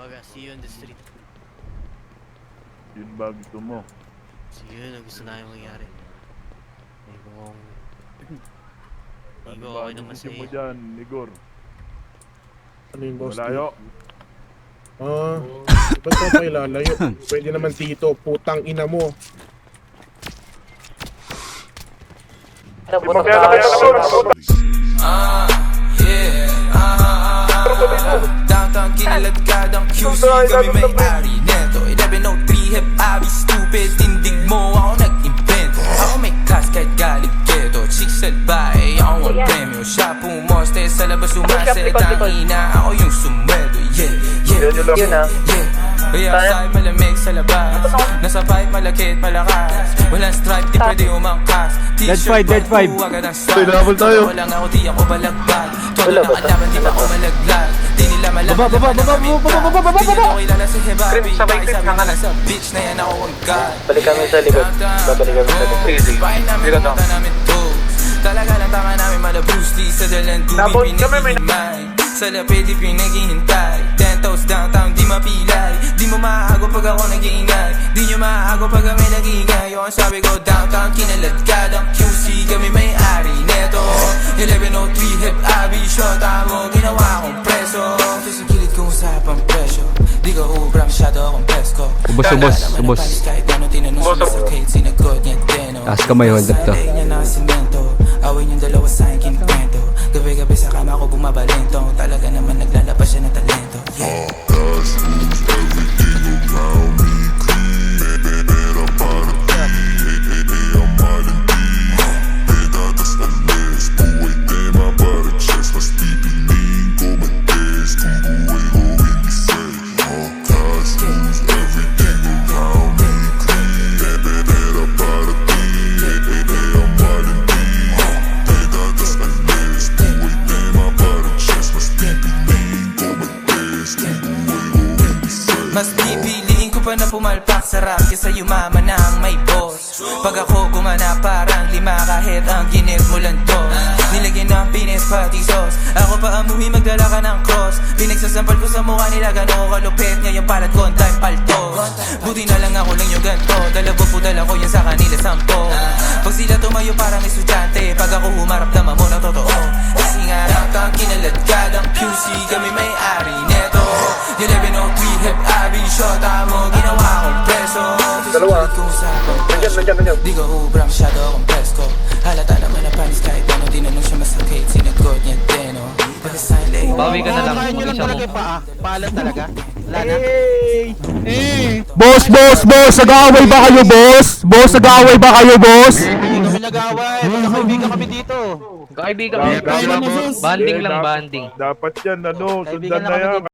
Kumbaga, see you on the street. Yun ba gusto mo? So yun ang gusto namin mangyari. Eh kung... Ano Igo, ba okay ang naman desisyon mo sa'yo. dyan, Igor? Ano yung boss? Malayo. Ba't ka pa ilalayo? Pwede naman dito, putang ina mo. Downtown kiniladkadang QC, kami may-ari neto 1103 hip, abi stupid, tindig mo ako nag-invento. Ako may class kahit galing keto, chicks at bae, ako ang premyo. Siya pumoste sa labas sumasetang ina, ako yung sumweldo. Yeah. Kaya sa'yo malamig sa labas, nasa vibe malakit malakas. Walang stripe, di pwede umangkas. T-shirt Dead fight. agad ang swag. Walang ako, di ako balagbag. Todo nakalaban, di pa ako malaglag. Di nila malaman Di nila ako kilala sa hebabi. Bakit sabi nga lang sa bitch na yan ako ang god. Balik kami sa likod. Babalik kami sa likod. Bahay namin, kumata namin to. Talaga lang tama namin malabus. Di sa dalang tubig pinaghihimay. Sa lapid di pinaghihintay. 10 toes downtown di mapilay. Di mo maago pag ako nag-iingay. Di nyo maago pag kami nag-iingay. Yung sabi ko downtown kinaladkadang QC, kami may-ari neto 1103 hip, abi shota mo ginawa kong preso. Tapos ang kilid kong usapang presyo. Di ka ubra masyado akong pesko. Ubos. Kahit ano tinanong sumasakit, sinagot niya deno. Taas kamay, hold up to. Sa niya na simento. Awin yung dalawa sa akin kinikwento. Gabi-gabi sa kama ko bumabalento. Talaga naman naglalabas siya ng talento. Yeah. Mas pipiliin ko pa na pumalpak sa rap kesa yumaman na ang may boss. Pag ako gumana parang lima kahit ang ginip mo lang to. Nilagyan ng pinis pati sauce. Ako pa amuhi magdala ka ng cross. Pinagsasampal ko sa mukha nila gano'n ko kalupit. Ngayon palat ko ang time paltos. Buti na lang ako lang yung ganto. Dalawa po dala ko yan sa kanila 10. Pag sila tumayo parang estudyante. Pag ako humarap naman mo na totoo. Kasi nga downtown kinaladkadang QC, kami may-ari neto 1103 hip, abi shota mo ginawa kong preso. Dalawa. Nandiyan. Di ko ubra masyado akong presko. Halata naman na panis kahit ano. Tinanong siya masakit, sinagot niya deno. Bawi ka na lang, mag-isa mo. Paalam talaga. Wala na. Boss! Nag-aaway ba kayo, boss? Boss, nag-aaway ba kayo, boss? Hindi kami nag-away. Magkakaibigan kami dito. Kaibigan, banding lang, banding. Dapat yan, sundan Kaibigan na lang kami yan.